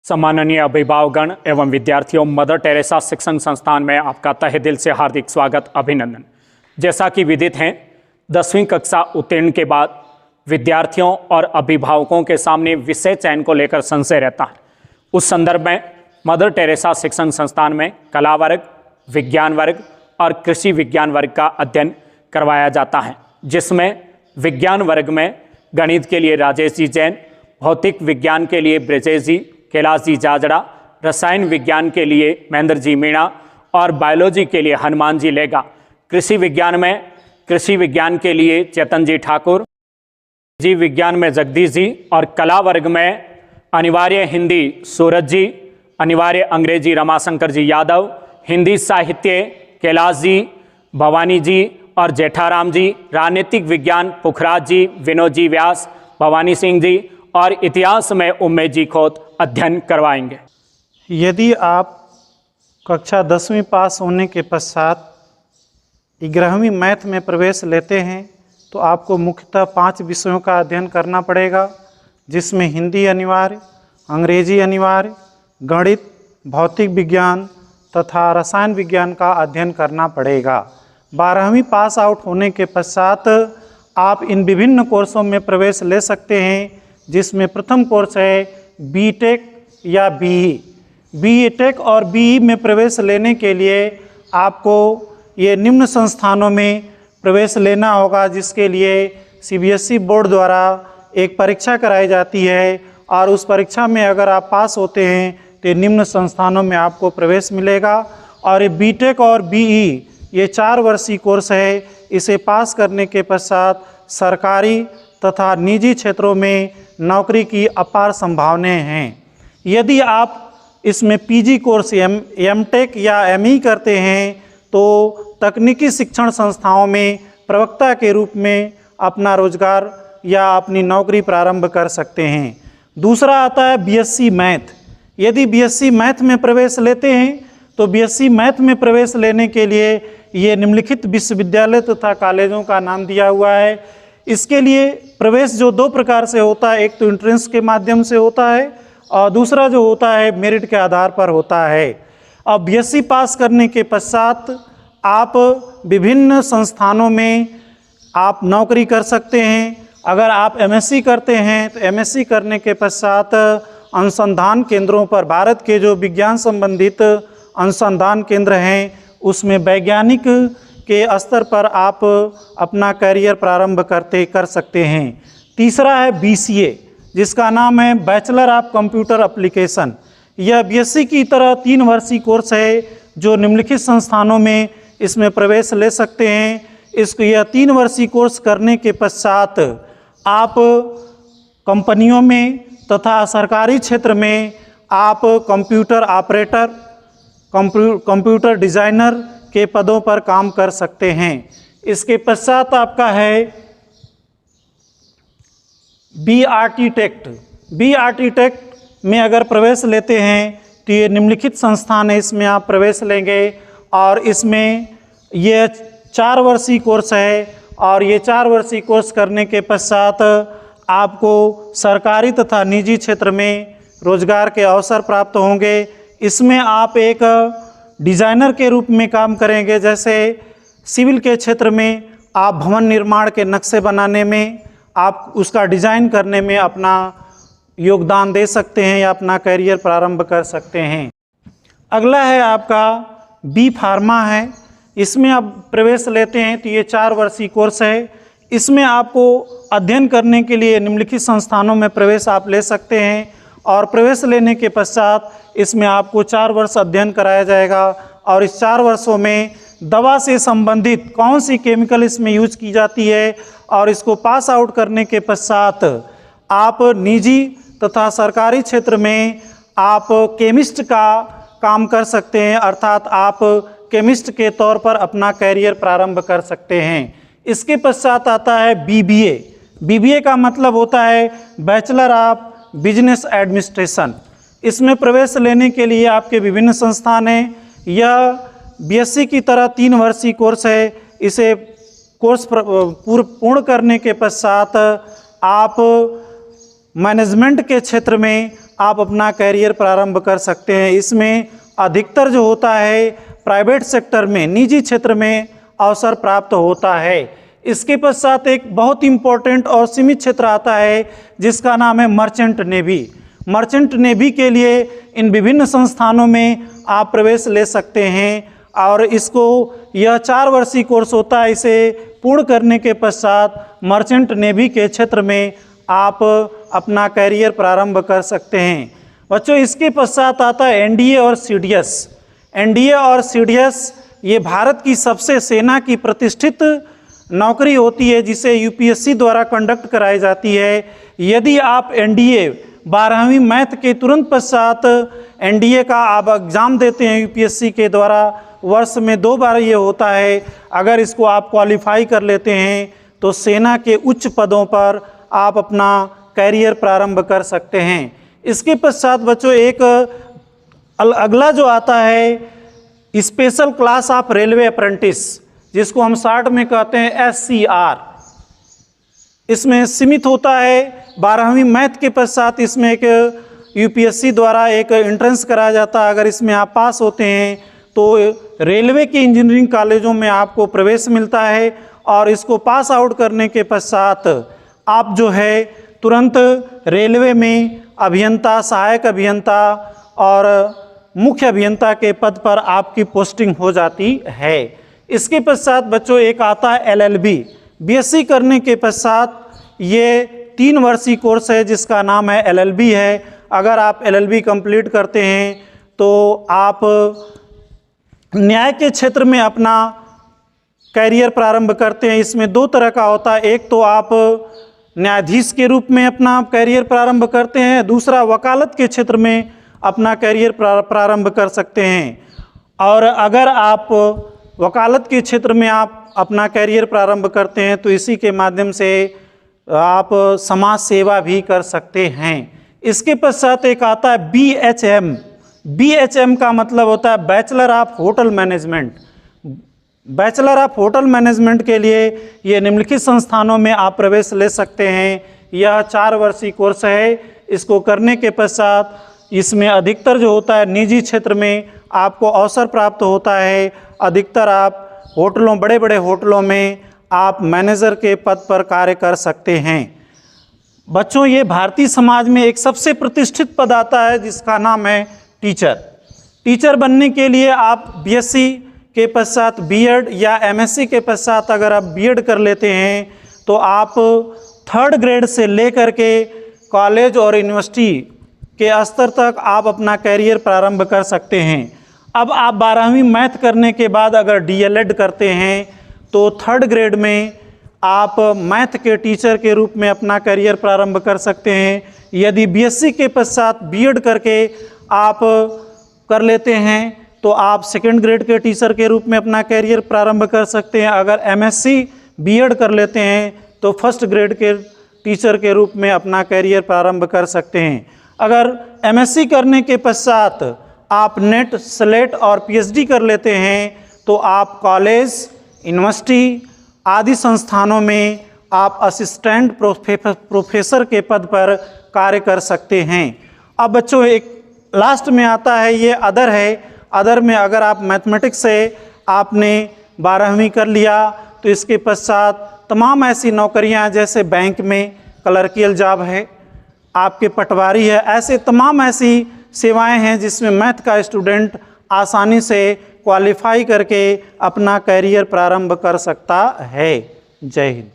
सम्माननीय अभिभावकगण एवं विद्यार्थियों, मदर टेरेसा शिक्षण संस्थान में आपका तहे दिल से हार्दिक स्वागत, अभिनंदन। जैसा कि विदित है, 10वीं कक्षा उत्तीर्ण के बाद विद्यार्थियों और अभिभावकों के सामने विषय चयन को लेकर संशय रहता है। उस संदर्भ में मदर टेरेसा शिक्षण संस्थान में कला वर्ग, विज्ञान वर्ग और कृषि विज्ञान वर्ग का अध्ययन करवाया जाता है, जिसमें विज्ञान वर्ग में गणित के लिए राजेश जी जैन, भौतिक विज्ञान के लिए ब्रजेश जी, कैलाश जी जाजड़ा, रसायन विज्ञान के लिए महेंद्र जी मीणा और बायोलॉजी के लिए हनुमान जी लेगा। कृषि विज्ञान में कृषि विज्ञान के लिए चेतन जी ठाकुर, जीव विज्ञान में जगदीश जी और कला वर्ग में अनिवार्य हिंदी सूरज जी, अनिवार्य अंग्रेजी रमाशंकर जी यादव, हिंदी साहित्य कैलाश जी, भवानी जी और जेठाराम जी, राजनीतिक विज्ञान पुखराज जी, विनोद जी व्यास, भवानी सिंह जी और इतिहास में उम्मेद जी खोत अध्ययन करवाएंगे। यदि आप कक्षा 10वीं पास होने के पश्चात 11वीं मैथ में प्रवेश लेते हैं तो आपको मुख्यतः 5 विषयों का अध्ययन करना पड़ेगा, जिसमें हिंदी अनिवार्य, अंग्रेजी अनिवार्य, गणित, भौतिक विज्ञान तथा रसायन विज्ञान का अध्ययन करना पड़ेगा। 12वीं पास आउट होने के पश्चात आप इन विभिन्न कोर्सों में प्रवेश ले सकते हैं, जिसमें प्रथम कोर्स है बीटेक या बीई। बीटेक और बीई में प्रवेश लेने के लिए आपको ये निम्न संस्थानों में प्रवेश लेना होगा, जिसके लिए सीबीएसई बोर्ड द्वारा एक परीक्षा कराई जाती है और उस परीक्षा में अगर आप पास होते हैं तो निम्न संस्थानों में आपको प्रवेश मिलेगा। और ये बीटेक और बीई ये 4 वर्षीय कोर्स है। इसे पास करने के पश्चात सरकारी तथा निजी क्षेत्रों में नौकरी की अपार संभावनाएं हैं। यदि आप इसमें पीजी कोर्स एमटेक या एमई करते हैं तो तकनीकी शिक्षण संस्थाओं में प्रवक्ता के रूप में अपना रोजगार या अपनी नौकरी प्रारंभ कर सकते हैं। दूसरा आता है बीएससी मैथ। यदि बीएससी मैथ में प्रवेश लेते हैं तो बीएससी मैथ में प्रवेश लेने के लिए ये निम्नलिखित विश्वविद्यालय तथा कॉलेजों का नाम दिया हुआ है। इसके लिए प्रवेश जो 2 प्रकार से होता है, एक तो एंट्रेंस के माध्यम से होता है और दूसरा जो होता है मेरिट के आधार पर होता है। अब बीएससी पास करने के पश्चात आप विभिन्न संस्थानों में आप नौकरी कर सकते हैं। अगर आप एमएससी करते हैं तो एमएससी करने के पश्चात अनुसंधान केंद्रों पर, भारत के जो विज्ञान संबंधित अनुसंधान केंद्र हैं उसमें वैज्ञानिक के स्तर पर आप अपना करियर प्रारंभ कर सकते हैं। तीसरा है बीसीए, जिसका नाम है बैचलर ऑफ कंप्यूटर एप्लीकेशन। यह बीएससी की तरह 3 वर्षीय कोर्स है जो निम्नलिखित संस्थानों में इसमें प्रवेश ले सकते हैं। यह 3 वर्षीय कोर्स करने के पश्चात आप कंपनियों में तथा सरकारी क्षेत्र में आप कंप्यूटर ऑपरेटर, कंप्यूटर डिज़ाइनर के पदों पर काम कर सकते हैं। इसके पश्चात आपका है बी आर्किटेक्ट। बी आर्किटेक्ट में अगर प्रवेश लेते हैं तो ये निम्नलिखित संस्थान है, इसमें आप प्रवेश लेंगे और इसमें ये 4 वर्षीय कोर्स है और ये 4 वर्षीय कोर्स करने के पश्चात आपको सरकारी तथा निजी क्षेत्र में रोजगार के अवसर प्राप्त होंगे। इसमें आप एक डिज़ाइनर के रूप में काम करेंगे, जैसे सिविल के क्षेत्र में आप भवन निर्माण के नक्शे बनाने में, आप उसका डिज़ाइन करने में अपना योगदान दे सकते हैं या अपना करियर प्रारंभ कर सकते हैं। अगला है आपका बी फार्मा है। इसमें आप प्रवेश लेते हैं तो ये 4 वर्षीय कोर्स है। इसमें आपको अध्ययन करने के लिए निम्नलिखित संस्थानों में प्रवेश आप ले सकते हैं और प्रवेश लेने के पश्चात इसमें आपको 4 वर्ष अध्ययन कराया जाएगा और इस 4 वर्षों में दवा से संबंधित कौन सी केमिकल इसमें यूज की जाती है और इसको पास आउट करने के पश्चात आप निजी तथा सरकारी क्षेत्र में आप केमिस्ट का काम कर सकते हैं, अर्थात आप केमिस्ट के तौर पर अपना करियर प्रारंभ कर सकते हैं। इसके पश्चात आता है बीबीए। बीबीए का मतलब होता है बैचलर ऑफ बिजनेस एडमिनिस्ट्रेशन। इसमें प्रवेश लेने के लिए आपके विभिन्न संस्थान हैं। यह बीएससी की तरह 3 वर्षीय कोर्स है। इसे कोर्स पूर्ण करने के पश्चात आप मैनेजमेंट के क्षेत्र में आप अपना करियर प्रारंभ कर सकते हैं। इसमें अधिकतर जो होता है प्राइवेट सेक्टर में, निजी क्षेत्र में अवसर प्राप्त होता है। इसके पश्चात एक बहुत इम्पोर्टेंट और सीमित क्षेत्र आता है जिसका नाम है मर्चेंट नेवी। मर्चेंट नेवी के लिए इन विभिन्न संस्थानों में आप प्रवेश ले सकते हैं और इसको यह 4 वर्षीय कोर्स होता है। इसे पूर्ण करने के पश्चात मर्चेंट नेवी के क्षेत्र में आप अपना करियर प्रारंभ कर सकते हैं। बच्चों, इसके पश्चात आता है एनडीए और सीडीएस। एनडीए और सीडीएस ये भारत की सबसे सेना की प्रतिष्ठित नौकरी होती है जिसे यूपीएससी द्वारा कंडक्ट कराई जाती है। यदि आप एनडीए 12वीं मैथ के तुरंत पश्चात एनडीए का आप एग्ज़ाम देते हैं यूपीएससी के द्वारा, वर्ष में 2 बार ये होता है, अगर इसको आप क्वालिफाई कर लेते हैं तो सेना के उच्च पदों पर आप अपना करियर प्रारंभ कर सकते हैं। इसके पश्चात बच्चों एक अगला जो आता है special class of railway apprentice, जिसको हम शॉर्ट में कहते हैं SCR। इसमें सीमित होता है 12वीं मैथ के पश्चात इसमें एक यूपीएससी द्वारा एक एंट्रेंस कराया जाता है। अगर इसमें आप पास होते हैं तो रेलवे के इंजीनियरिंग कॉलेजों में आपको प्रवेश मिलता है और इसको पास आउट करने के पश्चात आप जो है तुरंत रेलवे में अभियंता, सहायक अभियंता और मुख्य अभियंता के पद पर आपकी पोस्टिंग हो जाती है। इसके पश्चात बच्चों एक आता है LLB। बीएससी करने के पश्चात ये 3 वर्षीय कोर्स है जिसका नाम है LLB है। अगर आप LLB कंप्लीट करते हैं तो आप न्याय के क्षेत्र में अपना करियर प्रारंभ करते हैं। इसमें 2 तरह का होता है, एक तो आप न्यायाधीश के रूप में अपना करियर प्रारंभ करते हैं, दूसरा वकालत के क्षेत्र में अपना करियर प्रारंभ कर सकते हैं। और अगर आप वकालत के क्षेत्र में आप अपना करियर प्रारंभ करते हैं तो इसी के माध्यम से आप समाज सेवा भी कर सकते हैं। इसके पश्चात एक आता है BHM। BHM का मतलब होता है bachelor of hotel management. Bachelor of hotel management के लिए ये निम्नलिखित संस्थानों में आप प्रवेश ले सकते हैं। यह 4 वर्षीय कोर्स है। इसको करने के पश्चात इसमें अधिकतर जो होता है निजी क्षेत्र में आपको अवसर प्राप्त होता है। अधिकतर आप होटलों, बड़े बड़े होटलों में आप मैनेजर के पद पर कार्य कर सकते हैं। बच्चों, ये भारतीय समाज में एक सबसे प्रतिष्ठित पद आता है जिसका नाम है टीचर। टीचर बनने के लिए आप बीएससी के पश्चात बीएड या एमएससी के पश्चात अगर आप बीएड कर लेते हैं तो आप 3rd ग्रेड से लेकर के कॉलेज और यूनिवर्सिटी के स्तर तक आप अपना करियर प्रारंभ कर सकते हैं। अब आप 12वीं मैथ करने के बाद अगर डीएलएड करते हैं तो 3rd ग्रेड में आप मैथ के टीचर के रूप में अपना करियर प्रारंभ कर सकते हैं। यदि बीएससी के पश्चात बीएड करके आप कर लेते हैं तो आप 2nd ग्रेड के टीचर के रूप में अपना करियर प्रारंभ कर सकते हैं। अगर एमएससी बीएड कर लेते हैं तो 1st ग्रेड के टीचर के रूप में अपना करियर प्रारंभ कर सकते हैं। अगर एमएससी करने के पश्चात आप नेट, स्लेट और पीएचडी कर लेते हैं तो आप कॉलेज, यूनिवर्सिटी आदि संस्थानों में आप असिस्टेंट प्रोफेसर के पद पर कार्य कर सकते हैं। अब बच्चों एक लास्ट में आता है ये अदर है। अदर में अगर आप मैथमेटिक्स से आपने 12वीं कर लिया तो इसके पश्चात तमाम ऐसी नौकरियां जैसे बैंक में क्लर्कियल जॉब है, आपके पटवारी है, ऐसे तमाम ऐसी सेवाएं हैं जिसमें मैथ का स्टूडेंट आसानी से क्वालिफाई करके अपना करियर प्रारंभ कर सकता है। जय हिंद।